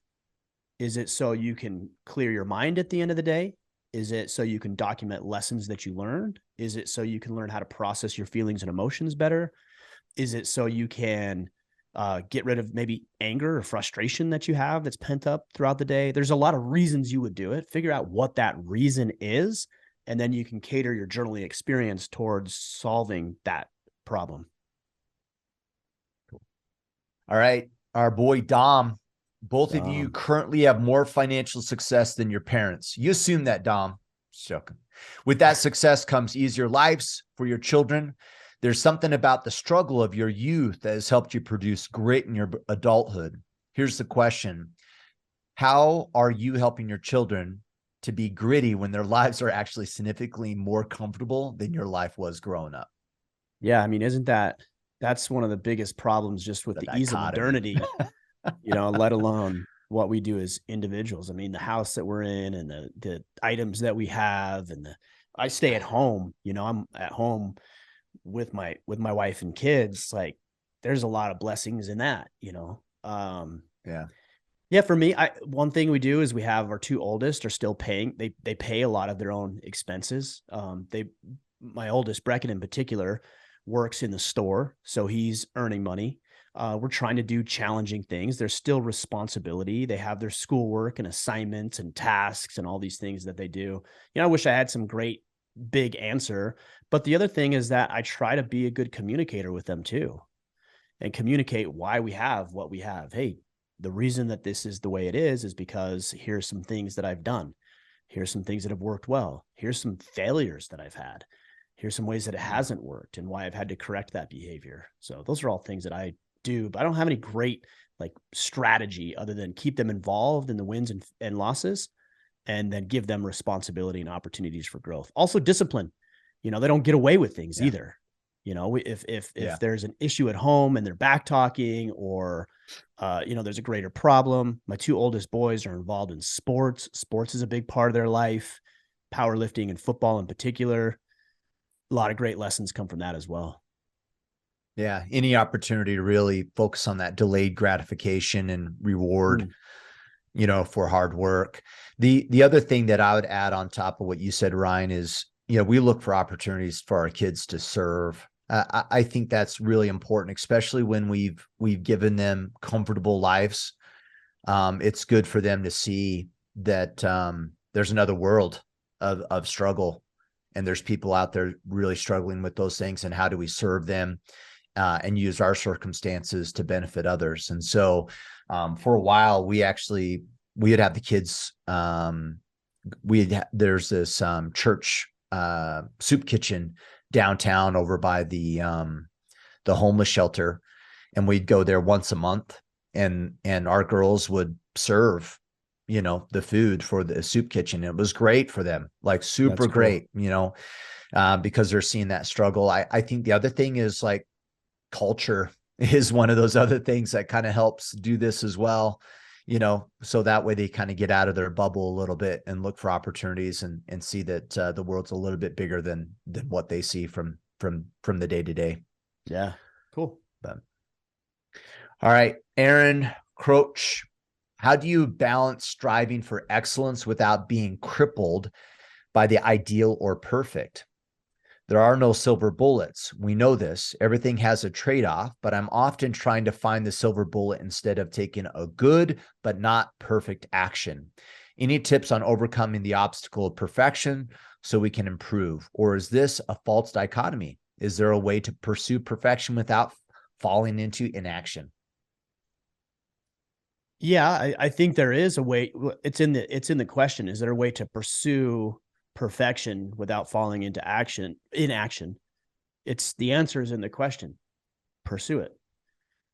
Speaker 1: Is it so you can clear your mind at the end of the day? Is it so you can document lessons that you learned? Is it so you can learn how to process your feelings and emotions better? Is it so you can get rid of maybe anger or frustration that you have that's pent up throughout the day? There's a lot of reasons you would do it. Figure out what that reason is, and then you can cater your journaling experience towards solving that problem.
Speaker 2: Cool. All right. Our boy Dom, both of you currently have more financial success than your parents. You assume that, Dom. Joking. With that success comes easier lives for your children. There's something about the struggle of your youth that has helped you produce grit in your adulthood. Here's the question. How are you helping your children to be gritty when their lives are actually significantly more comfortable than your life was growing up?
Speaker 1: Yeah, I mean, that's one of the biggest problems just with the ease of modernity, let alone what we do as individuals. I mean, the house that we're in and the items that we have, and I stay at home, I'm at home with my wife and kids. Like, there's a lot of blessings in that, Yeah, for me, one thing we do is we have our two oldest are still paying. They pay a lot of their own expenses. My oldest, Brecken in particular, works in the store, so he's earning money. We're trying to do challenging things. There's still responsibility. They have their schoolwork and assignments and tasks and all these things that they do. I wish I had some great big answer, but the other thing is that I try to be a good communicator with them too, and communicate why we have what we have. Hey, the reason that this is the way it is because here's some things that I've done. Here's some things that have worked well. Here's some failures that I've had. Here's some ways that it hasn't worked and why I've had to correct that behavior. So those are all things that I do, but I don't have any great strategy other than keep them involved in the wins and losses, and then give them responsibility and opportunities for growth. Also discipline. They don't get away with things either. If there's an issue at home and they're back talking, or there's a greater problem. My two oldest boys are involved in sports. Sports is a big part of their life, powerlifting and football in particular. A lot of great lessons come from that as well.
Speaker 2: Yeah. Any opportunity to really focus on that delayed gratification and reward, for hard work. The other thing that I would add on top of what you said, Ryan, is, we look for opportunities for our kids to serve. I think that's really important, especially when we've given them comfortable lives. It's good for them to see that there's another world of struggle, and there's people out there really struggling with those things, and how do we serve them and use our circumstances to benefit others. And so for a while, we would have the kids. There's this church soup kitchen downtown over by the homeless shelter, and we'd go there once a month, and our girls would serve the food for the soup kitchen. It was great for them, super great, because they're seeing that struggle. I think the other thing is culture is one of those other things that kind of helps do this as well, so that way they kind of get out of their bubble a little bit and look for opportunities and see that the world's a little bit bigger than what they see from the day to day.
Speaker 1: Yeah. Cool.
Speaker 2: But All right, Aaron Croach, how do you balance striving for excellence without being crippled by the ideal or perfect? There are no silver bullets. We know this. Everything has a trade-off, but I'm often trying to find the silver bullet instead of taking a good but not perfect action. Any tips on overcoming the obstacle of perfection so we can improve? Or is this a false dichotomy? Is there a way to pursue perfection without falling into inaction?
Speaker 1: Yeah, I think there is a way. It's in the question. Is there a way to pursue perfection without falling into inaction? It's the answer is in the question. Pursue it.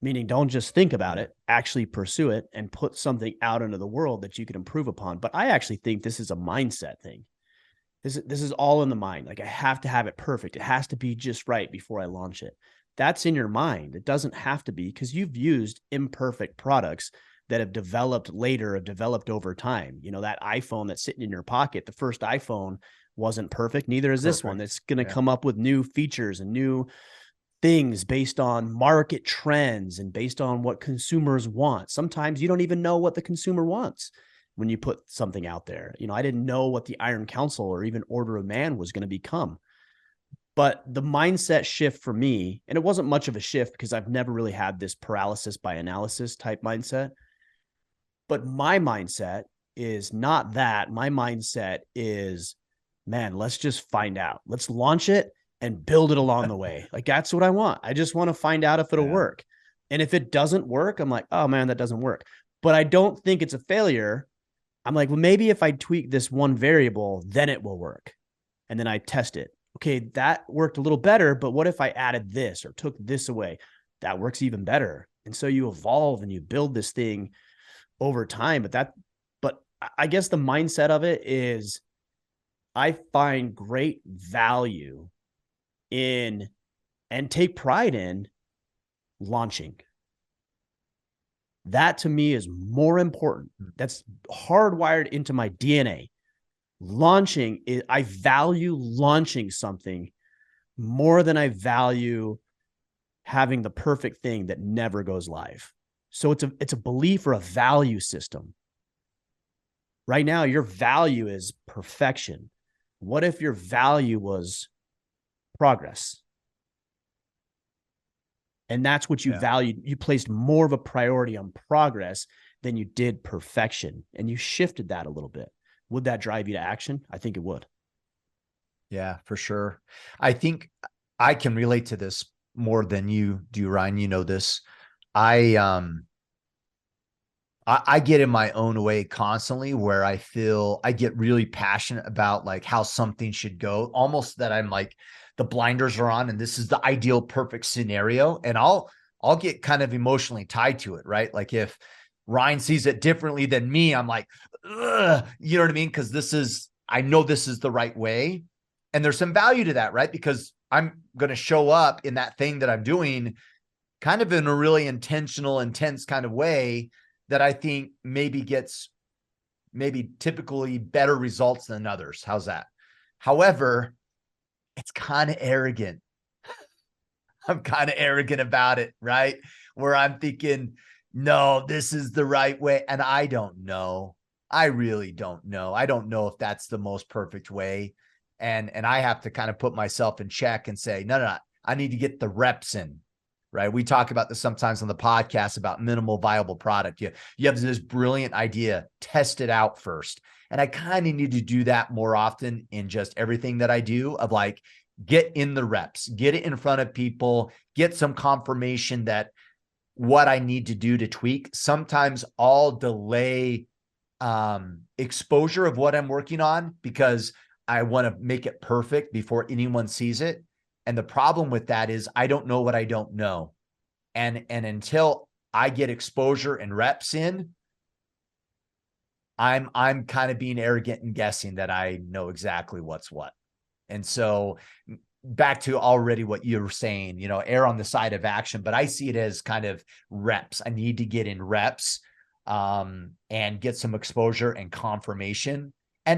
Speaker 1: Meaning don't just think about it, actually pursue it and put something out into the world that you can improve upon. But I actually think this is a mindset thing. This is all in the mind. Like I have to have it perfect. It has to be just right before I launch it. That's in your mind. It doesn't have to be because you've used imperfect products that have developed later, have developed over time. You know, that iPhone that's sitting in your pocket, the first iPhone wasn't perfect. Neither is this one. It's going to come up with new features and new things based on market trends and based on what consumers want. Sometimes you don't even know what the consumer wants when you put something out there. You know, I didn't know what the Iron Council or even Order of Man was going to become. But the mindset shift for me, and it wasn't much of a shift because I've never really had this paralysis by analysis type mindset. But my mindset is not that. My mindset is, man, let's just find out. Let's launch it and build it along the way. Like that's what I want. I just want to find out if it'll work. And if it doesn't work, I'm like, oh man, that doesn't work. But I don't think it's a failure. I'm like, well, maybe if I tweak this one variable, then it will work. And then I test it. Okay, that worked a little better, but what if I added this or took this away? That works even better. And so you evolve and you build this thing over time. But I guess the mindset of it is I find great value in and take pride in launching. That to me is more important. That's hardwired into my DNA. Launching is, I value launching something more than I value having the perfect thing that never goes live. So it's a belief or a value system. Right now, your value is perfection. What if your value was progress? And that's what you valued. You placed more of a priority on progress than you did perfection. And you shifted that a little bit. Would that drive you to action? I think it would.
Speaker 2: Yeah, for sure. I think I can relate to this more than you do, Ryan. You know this. I get in my own way constantly where I feel I get really passionate about like how something should go, almost that I'm like the blinders are on and this is the ideal perfect scenario. And I'll get kind of emotionally tied to it, right? Like if Ryan sees it differently than me, I'm like, ugh, you know what I mean? Because I know this is the right way. And there's some value to that, right? Because I'm going to show up in that thing that I'm doing kind of in a really intentional, intense kind of way that I think maybe gets typically better results than others. How's that? However, it's kind of arrogant. I'm kind of arrogant about it, right? Where I'm thinking, no, this is the right way. And I don't know. I really don't know. I don't know if that's the most perfect way. And I have to kind of put myself in check and say, no, I need to get the reps in. Right. We talk about this sometimes on the podcast about minimal viable product. You have this brilliant idea, test it out first. And I kind of need to do that more often in just everything that I do of like, get in the reps, get it in front of people, get some confirmation that what I need to do to tweak. Sometimes I'll delay exposure of what I'm working on because I want to make it perfect before anyone sees it. And the problem with that is I don't know what I don't know. And until I get exposure and reps in, I'm kind of being arrogant and guessing that I know exactly what's what. And so back to already what you were saying, you know, err on the side of action, but I see it as kind of reps. I need to get in reps and get some exposure and confirmation.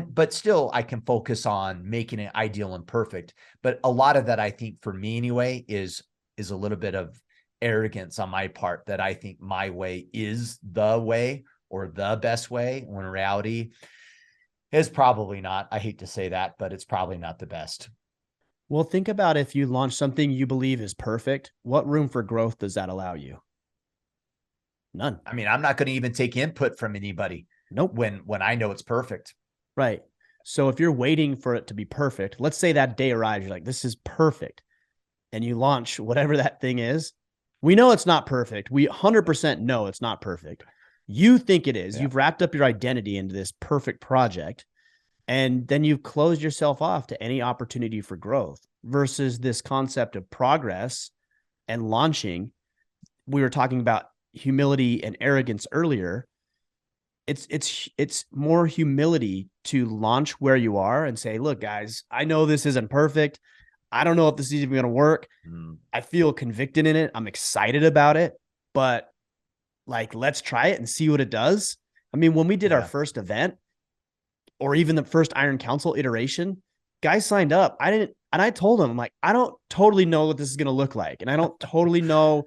Speaker 2: But still I can focus on making it ideal and perfect. But a lot of that, I think for me anyway, is a little bit of arrogance on my part that I think my way is the way or the best way, when in reality is probably not. I hate to say that, but it's probably not the best.
Speaker 1: Well, think about if you launch something you believe is perfect, what room for growth does that allow you? None.
Speaker 2: I mean, I'm not going to even take input from anybody.
Speaker 1: Nope.
Speaker 2: When I know it's perfect.
Speaker 1: Right. So if you're waiting for it to be perfect, let's say that day arrives, you're like, this is perfect. And you launch whatever that thing is. We know it's not perfect. We 100% know it's not perfect. You think it is. Yeah. You've wrapped up your identity into this perfect project. And then you've closed yourself off to any opportunity for growth versus this concept of progress and launching. We were talking about humility and arrogance earlier. It's more humility to launch where you are and say, look, guys, I know this isn't perfect. I don't know if this is even going to work. I feel convicted in it. I'm excited about it, but like, let's try it and see what it does. I mean, when we did our first event or even the first Iron Council iteration, guys signed up. I told them, I'm like, I don't totally know what this is going to look like. And I don't totally know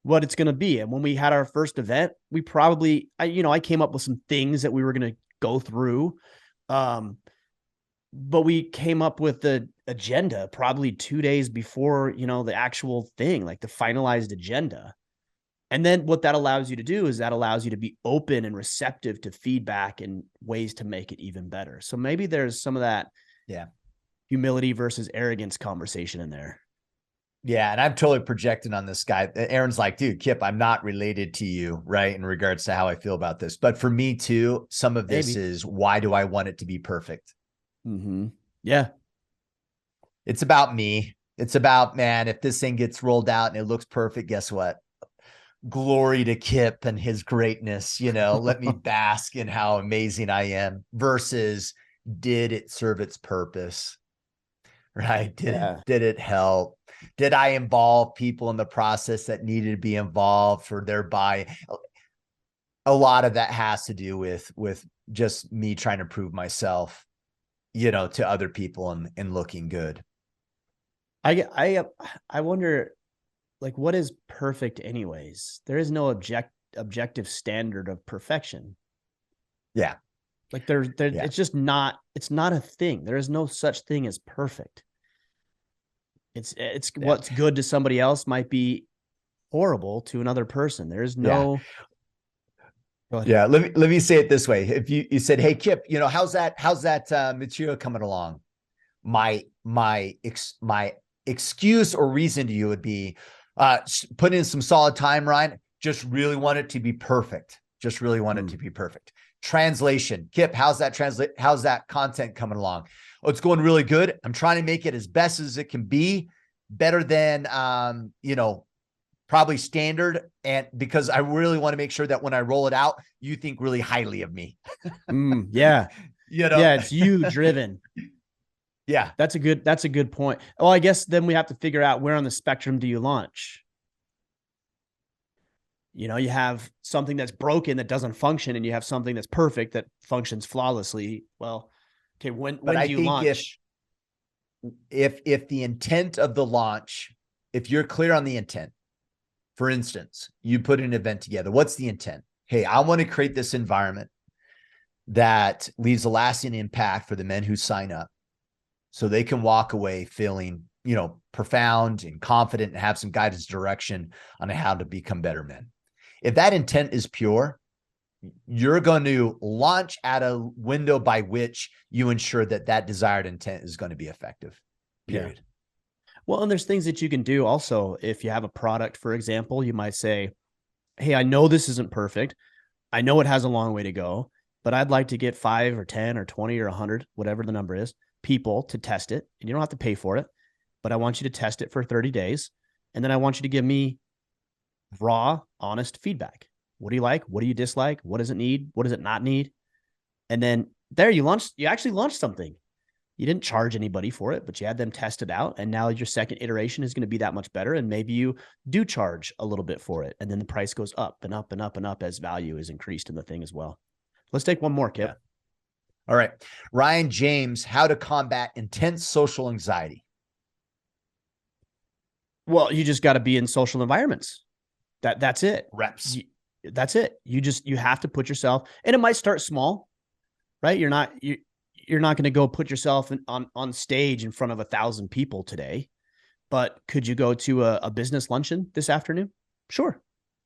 Speaker 1: what it's going to be. And when we had our first event, we probably, I came up with some things that we were going to go through. But we came up with the agenda probably 2 days before, the actual thing, like the finalized agenda. And then what that allows you to do is that allows you to be open and receptive to feedback and ways to make it even better. So maybe there's some of that humility versus arrogance conversation in there.
Speaker 2: Yeah. And I'm totally projecting on this guy. Aaron's like, dude, Kipp, I'm not related to you, right? In regards to how I feel about this. But for me too, some of this is, why do I want it to be perfect?
Speaker 1: Mm-hmm. Yeah.
Speaker 2: It's about me. It's about, man, if this thing gets rolled out and it looks perfect, guess what? Glory to Kipp and his greatness, let me bask in how amazing I am, versus did it serve its purpose? Right? Did it help? Did I involve people in the process that needed to be involved for their buy? A lot of that has to do with just me trying to prove myself, to other people and looking good.
Speaker 1: I wonder, like, what is perfect anyways? There is no objective standard of perfection.
Speaker 2: Yeah.
Speaker 1: Like it's just not, it's not a thing. There is no such thing as perfect. It's what's good to somebody else might be horrible to another person. There is no.
Speaker 2: Yeah. Let me say it this way. If you said, hey, Kipp, how's that material coming along? My excuse or reason to you would be, put in some solid time, Ryan. Just really want it to be perfect. Just really want it to be perfect. Translation. Kipp, how's that content coming along? Oh, it's going really good. I'm trying to make it as best as it can be, better than, probably standard. And because I really want to make sure that when I roll it out, you think really highly of me.
Speaker 1: Yeah. Yeah. It's you driven.
Speaker 2: Yeah.
Speaker 1: That's a good point. Well, I guess then we have to figure out where on the spectrum do you launch? You have something that's broken that doesn't function, and you have something that's perfect that functions flawlessly. Well, okay, when do you launch?
Speaker 2: If the intent of the launch, if you're clear on the intent, for instance, you put an event together, what's the intent? Hey, I want to create this environment that leaves a lasting impact for the men who sign up, so they can walk away feeling, profound and confident and have some guidance direction on how to become better men. If that intent is pure, you're going to launch at a window by which you ensure that desired intent is going to be effective. Period.
Speaker 1: Yeah. Well, and there's things that you can do also. If you have a product, for example, you might say, hey, I know this isn't perfect. I know it has a long way to go, but I'd like to get 5 or 10 or 20 or 100, whatever the number is, people to test it. And you don't have to pay for it, but I want you to test it for 30 days. And then I want you to give me raw, honest feedback. What do you like? What do you dislike? What does it need? What does it not need? And then there you actually launched something. You didn't charge anybody for it, but you had them test it out. And now your second iteration is going to be that much better. And maybe you do charge a little bit for it. And then the price goes up and up and up and up as value is increased in the thing as well. Let's take one more, Kipp.
Speaker 2: Yeah. All right. Ryan James, how to combat intense social anxiety.
Speaker 1: Well, you just got to be in social environments. That's it.
Speaker 2: Reps.
Speaker 1: That's it. You have to put yourself, and it might start small, right? You're not going to go put yourself on stage in front of 1,000 people today, but could you go to a business luncheon this afternoon? Sure.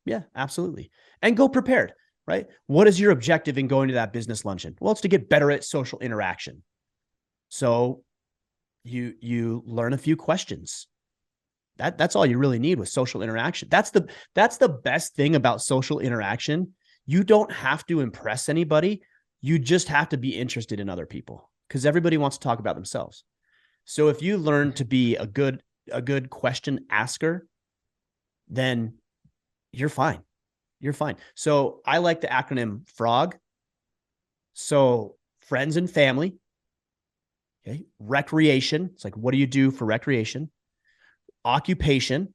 Speaker 1: Yeah, absolutely. And go prepared, right? What is your objective in going to that business luncheon? Well, it's to get better at social interaction. So you learn a few questions. That's all you really need with social interaction. That's the best thing about social interaction. You don't have to impress anybody. You just have to be interested in other people, because everybody wants to talk about themselves. So if you learn to be a good question asker, then you're fine. You're fine. So I like the acronym FROG. So friends and family. Okay. Recreation. It's like, what do you do for recreation? Occupation.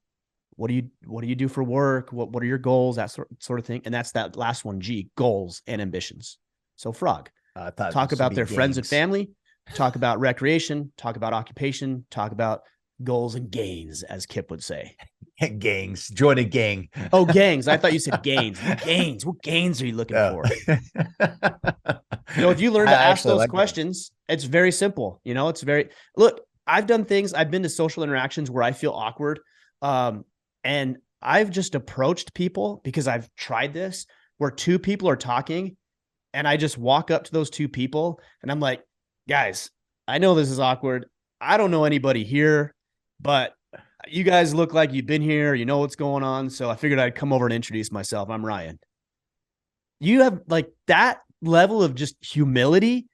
Speaker 1: What do you do for work? What are your goals? That sort of thing. And that's that last one, G, goals and ambitions. So frog. Talk about their friends and family, talk about recreation, talk about occupation, talk about goals and gains, as Kipp would say.
Speaker 2: Gangs. Join a gang.
Speaker 1: Oh, gangs. I thought you said gains. What gains are you looking for? If you learn to ask those questions, it's very simple. Look, I've done things. I've been to social interactions where I feel awkward. And I've just approached people because I've tried this, where two people are talking and I just walk up to those two people and I'm like, guys, I know this is awkward. I don't know anybody here, but you guys look like you've been here. You know what's going on. So I figured I'd come over and introduce myself. I'm Ryan. You have like that level of just humility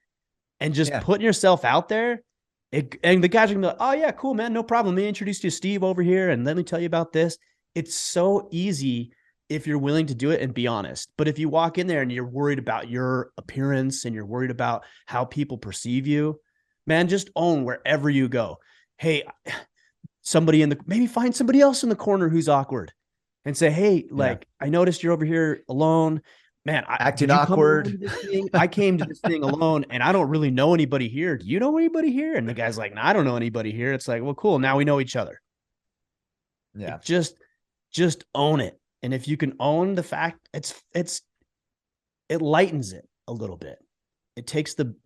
Speaker 1: and just putting yourself out there. And the guys are gonna be like, oh yeah, cool, man. No problem. Let me introduce you to Steve over here. And let me tell you about this. It's so easy if you're willing to do it and be honest. But if you walk in there and you're worried about your appearance and you're worried about how people perceive you, man, just own wherever you go. Hey, maybe find somebody else in the corner who's awkward and say, hey, I noticed you're over here alone. Man,
Speaker 2: acting awkward.
Speaker 1: I came to this thing alone and I don't really know anybody here. Do you know anybody here? And the guy's like, no, I don't know anybody here. It's like, well, cool. Now we know each other. Yeah. Just own it. And if you can own the fact, it lightens it a little bit. It takes the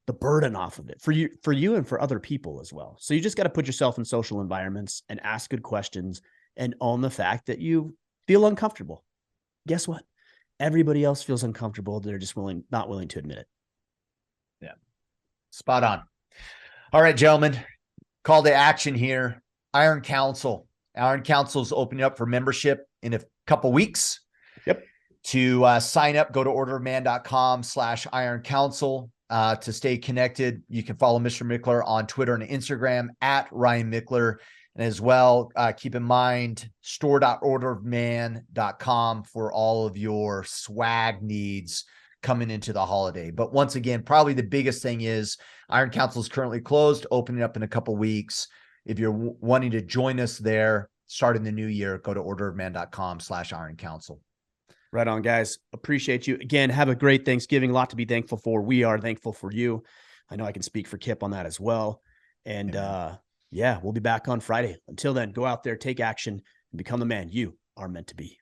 Speaker 1: burden off of it for you and for other people as well. So you just got to put yourself in social environments and ask good questions and own the fact that you feel uncomfortable. Guess what? Everybody else feels uncomfortable. They're just not willing to admit it.
Speaker 2: Yeah. Spot on. All right, gentlemen, call to action here. Iron Council. Iron Council is opening up for membership in a couple weeks.
Speaker 1: Yep.
Speaker 2: To sign up, go to orderofman.com/Iron Council. To stay connected, you can follow Mr. Mickler on Twitter and Instagram at Ryan Mickler. And as well, keep in mind, store.orderofman.com for all of your swag needs coming into the holiday. But once again, probably the biggest thing is Iron Council is currently closed, opening up in a couple weeks. If you're wanting to join us there, starting the new year, go to orderofman.com/Iron Council.
Speaker 1: Right on, guys. Appreciate you. Again, have a great Thanksgiving. A lot to be thankful for. We are thankful for you. I know I can speak for Kipp on that as well. And we'll be back on Friday. Until then, go out there, take action, and become the man you are meant to be.